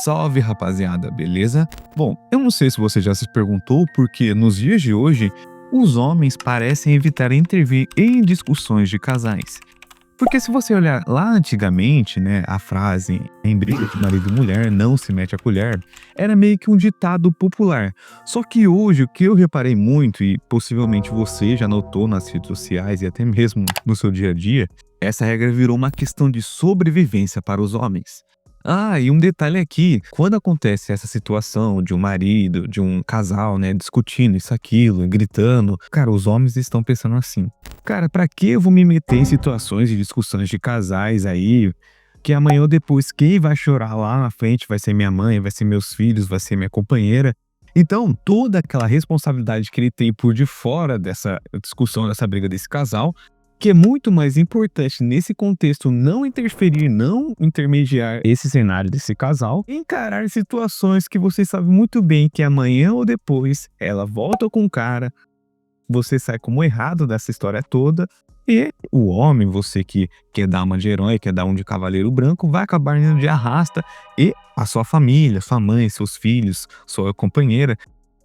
Salve, rapaziada, beleza? Bom, eu não sei se você já se perguntou porque nos dias de hoje os homens parecem evitar intervir em discussões de casais. Porque se você olhar lá antigamente, né, a frase em briga de marido e mulher não se mete a colher, era meio que um ditado popular. Só que hoje o que eu reparei muito, e possivelmente você já notou nas redes sociais e até mesmo no seu dia a dia, essa regra virou uma questão de sobrevivência para os homens. Ah, e um detalhe aqui, quando acontece essa situação de um marido, de um casal, né, discutindo isso, aquilo, gritando, cara, os homens estão pensando assim: cara, pra que eu vou me meter em situações de discussões de casais aí, que amanhã ou depois quem vai chorar lá na frente vai ser minha mãe, vai ser meus filhos, vai ser minha companheira. Então, toda aquela responsabilidade que ele tem por de fora dessa discussão, dessa briga desse casal, que é muito mais importante nesse contexto não interferir, não intermediar esse cenário desse casal, e encarar situações que você sabe muito bem que amanhã ou depois ela volta com o cara, você sai como errado dessa história toda, e o homem, você que quer dar uma de herói, quer dar um de cavaleiro branco, vai acabar indo de arrasta, e a sua família, sua mãe, seus filhos, sua companheira,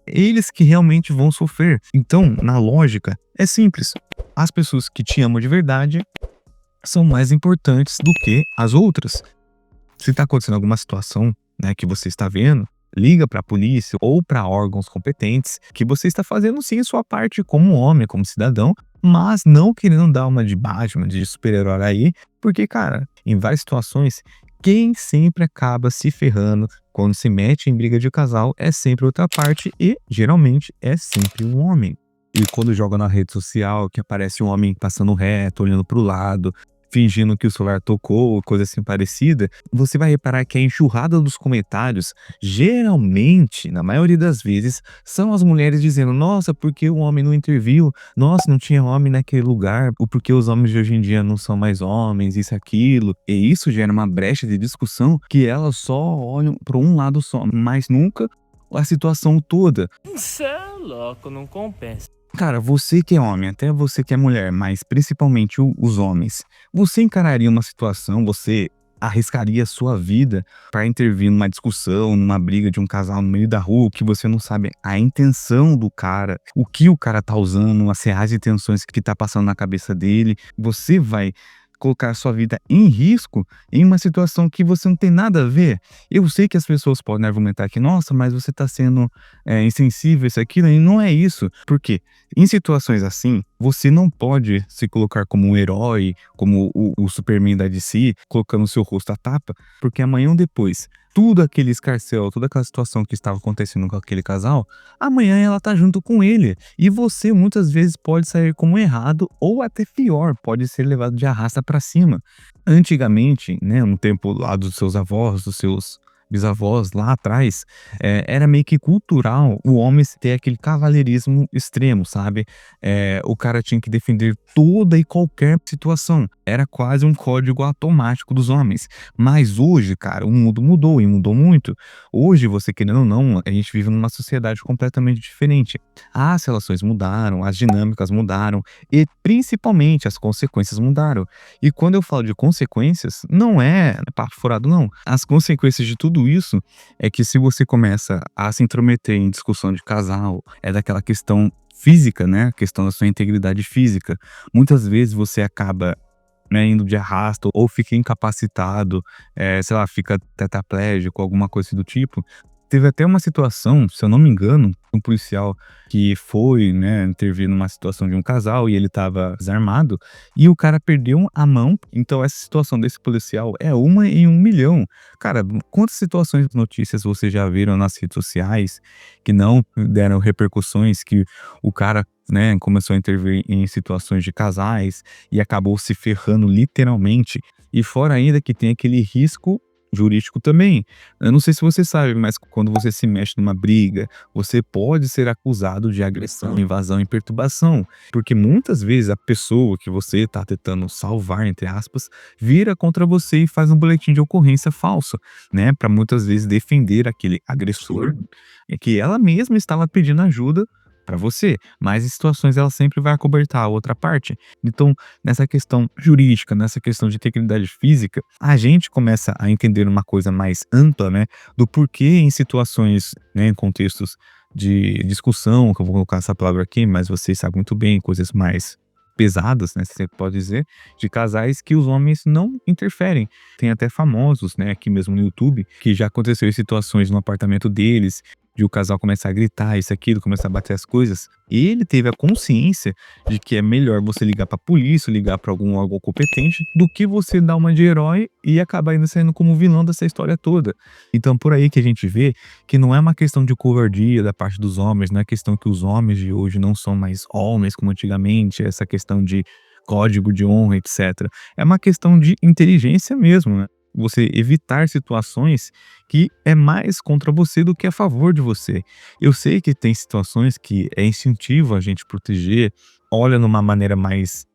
eles que realmente vão sofrer. Então, na lógica, é simples. As pessoas que te amam de verdade são mais importantes do que as outras. Se está acontecendo alguma situação, né, que você está vendo, liga para a polícia ou para órgãos competentes que você está fazendo sim a sua parte como homem, como cidadão, mas não querendo dar uma de Batman, de super-herói aí, porque, cara, em várias situações, quem sempre acaba se ferrando quando se mete em briga de casal é sempre outra parte e, geralmente, é sempre um homem. E quando joga na rede social, que aparece um homem passando reto, olhando pro lado, fingindo que o celular tocou, coisa assim parecida, você vai reparar que a enxurrada dos comentários, geralmente, na maioria das vezes, são as mulheres dizendo: nossa, por que o homem não interviu? Nossa, não tinha homem naquele lugar, ou porque os homens de hoje em dia não são mais homens, isso, aquilo. E isso gera uma brecha de discussão que elas só olham para um lado só, mas nunca a situação toda. Cê é louco, não compensa. Cara, você que é homem, até você que é mulher, mas principalmente os homens, você encararia uma situação, você arriscaria a sua vida para intervir numa discussão, numa briga de um casal no meio da rua, que você não sabe a intenção do cara, o que o cara tá usando, as reais intenções que tá passando na cabeça dele. Você vai colocar a sua vida em risco em uma situação que você não tem nada a ver. Eu sei que as pessoas podem argumentar que, nossa, mas você está sendo insensível, isso, aquilo, e não é isso. Porque em situações assim, você não pode se colocar como um herói, como o Superman da DC, colocando o seu rosto à tapa, porque amanhã ou depois, tudo aquele escarcéu, toda aquela situação que estava acontecendo com aquele casal, amanhã ela tá junto com ele. E você muitas vezes pode sair como errado, ou até pior, pode ser levado de arrasta pra cima. Antigamente, né, no tempo lá dos seus avós, dos seus bisavós lá atrás, era meio que cultural o homem ter aquele cavalheirismo extremo, sabe? O cara tinha que defender toda e qualquer situação. Era quase um código automático dos homens. Mas hoje, cara, o mundo mudou e mudou muito. Hoje, você querendo ou não, a gente vive numa sociedade completamente diferente. As relações mudaram, as dinâmicas mudaram e principalmente as consequências mudaram. E quando eu falo de consequências, não é papo furado, não. As consequências de tudo isso é que se você começa a se intrometer em discussão de casal, é daquela questão física, né? A questão da sua integridade física. Muitas vezes você acaba, né, indo de arrasto ou fica incapacitado, sei lá, fica tetraplégico, alguma coisa do tipo. Teve até uma situação, se eu não me engano, um policial que foi, né, intervir numa situação de um casal e ele estava desarmado e o cara perdeu a mão. Então essa situação desse policial é uma em 1 milhão. Cara, quantas situações, notícias vocês já viram nas redes sociais que não deram repercussões, que o cara, né, começou a intervir em situações de casais e acabou se ferrando literalmente. E fora ainda que tem aquele risco jurídico também. Eu não sei se você sabe, mas quando você se mexe numa briga, você pode ser acusado de agressão, invasão e perturbação, porque muitas vezes a pessoa que você está tentando salvar, entre aspas, vira contra você e faz um boletim de ocorrência falso, né, para muitas vezes defender aquele agressor, que ela mesma estava pedindo ajuda para você, mas em situações ela sempre vai acobertar a outra parte. Então, nessa questão jurídica, nessa questão de integridade física, a gente começa a entender uma coisa mais ampla, né, do porquê em situações, né, em contextos de discussão, que eu vou colocar essa palavra aqui, mas vocês sabem muito bem, coisas mais pesadas, né, se você pode dizer, de casais que os homens não interferem. Tem até famosos, né, aqui mesmo no YouTube, que já aconteceu em situações no apartamento deles, de o casal começar a gritar, isso, aquilo, começar a bater as coisas. E ele teve a consciência de que é melhor você ligar pra polícia, ligar pra algum órgão competente, do que você dar uma de herói e acabar ainda saindo como vilão dessa história toda. Então, por aí que a gente vê que não é uma questão de covardia da parte dos homens, não é questão que os homens de hoje não são mais homens como antigamente, essa questão de código de honra, etc. É uma questão de inteligência mesmo, né? Você evitar situações que é mais contra você do que a favor de você. Eu sei que tem situações que é instintivo a gente proteger, olha numa maneira mais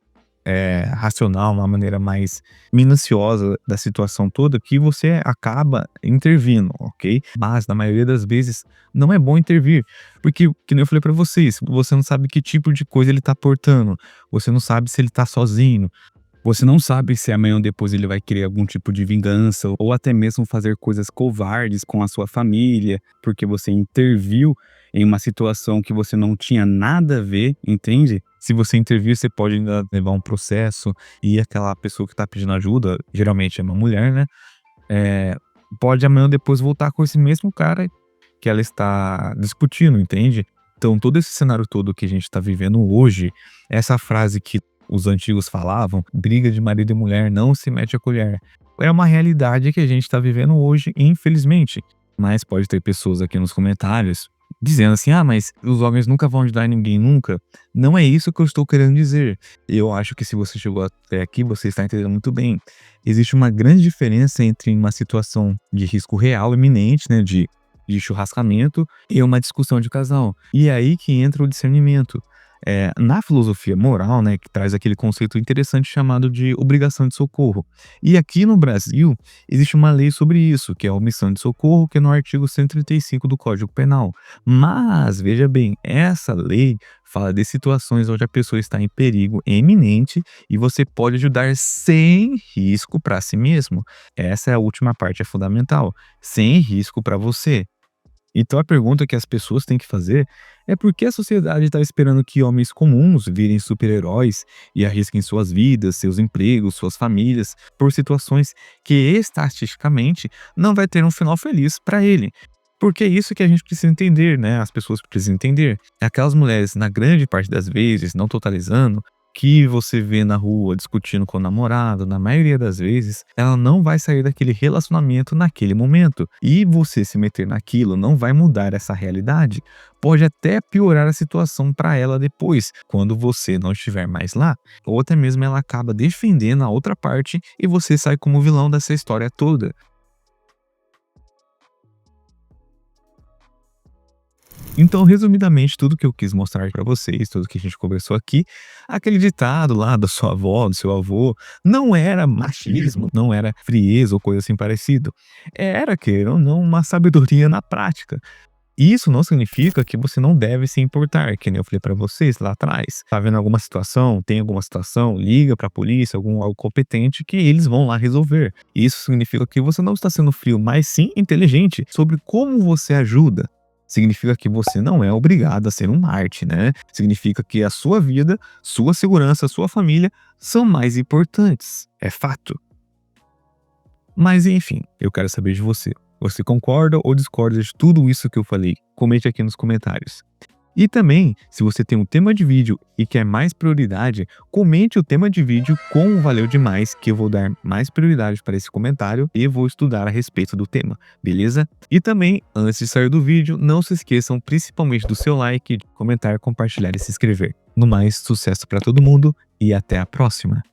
racional, uma maneira mais minuciosa da situação toda, que você acaba intervindo, ok? Mas na maioria das vezes não é bom intervir, porque, que nem eu falei pra vocês, você não sabe que tipo de coisa ele tá portando, você não sabe se ele tá sozinho, você não sabe se amanhã ou depois ele vai querer algum tipo de vingança ou até mesmo fazer coisas covardes com a sua família, porque você interviu em uma situação que você não tinha nada a ver, entende? Se você intervir, você pode ainda levar um processo e aquela pessoa que tá pedindo ajuda, geralmente é uma mulher, né? É, pode amanhã ou depois voltar com esse mesmo cara que ela está discutindo, entende? Então, todo esse cenário todo que a gente tá vivendo hoje, essa frase que os antigos falavam, briga de marido e mulher não se mete a colher. É uma realidade que a gente tá vivendo hoje, infelizmente. Mas pode ter pessoas aqui nos comentários dizendo assim, ah, mas os homens nunca vão ajudar ninguém nunca. Não é isso que eu estou querendo dizer. Eu acho que se você chegou até aqui, você está entendendo muito bem. Existe uma grande diferença entre uma situação de risco real, iminente, né, de churrascamento e uma discussão de casal. E é aí que entra o discernimento. Na filosofia moral, né, que traz aquele conceito interessante chamado de obrigação de socorro. E aqui no Brasil, existe uma lei sobre isso, que é a omissão de socorro, que é no artigo 135 do Código Penal. Mas, veja bem, essa lei fala de situações onde a pessoa está em perigo eminente e você pode ajudar sem risco para si mesmo. Essa é a última parte, é fundamental. Sem risco para você. Então a pergunta que as pessoas têm que fazer é por que a sociedade está esperando que homens comuns virem super-heróis e arrisquem suas vidas, seus empregos, suas famílias, por situações que estatisticamente não vai ter um final feliz para ele. Porque é isso que a gente precisa entender, né? As pessoas precisam entender. Aquelas mulheres, na grande parte das vezes, não totalizando, que você vê na rua discutindo com o namorado, na maioria das vezes, ela não vai sair daquele relacionamento naquele momento. E você se meter naquilo não vai mudar essa realidade. Pode até piorar a situação para ela depois, quando você não estiver mais lá. Ou até mesmo ela acaba defendendo a outra parte e você sai como vilão dessa história toda. Então, resumidamente, tudo que eu quis mostrar pra vocês, tudo que a gente conversou aqui, aquele ditado lá da sua avó, do seu avô, não era machismo, não era frieza ou coisa assim parecido. Era, queira ou não, uma sabedoria na prática. Isso não significa que você não deve se importar, que nem eu falei pra vocês lá atrás. Tá vendo alguma situação, tem alguma situação, liga pra polícia, algum órgão competente que eles vão lá resolver. Isso significa que você não está sendo frio, mas sim inteligente sobre como você ajuda. Significa que você não é obrigado a ser um Marte, né? Significa que a sua vida, sua segurança, sua família são mais importantes. É fato. Mas enfim, eu quero saber de você. Você concorda ou discorda de tudo isso que eu falei? Comente aqui nos comentários. E também, se você tem um tema de vídeo e quer mais prioridade, comente o tema de vídeo com o Valeu Demais, que eu vou dar mais prioridade para esse comentário e vou estudar a respeito do tema, beleza? E também, antes de sair do vídeo, não se esqueçam principalmente do seu like, de comentar, compartilhar e se inscrever. No mais, sucesso para todo mundo e até a próxima!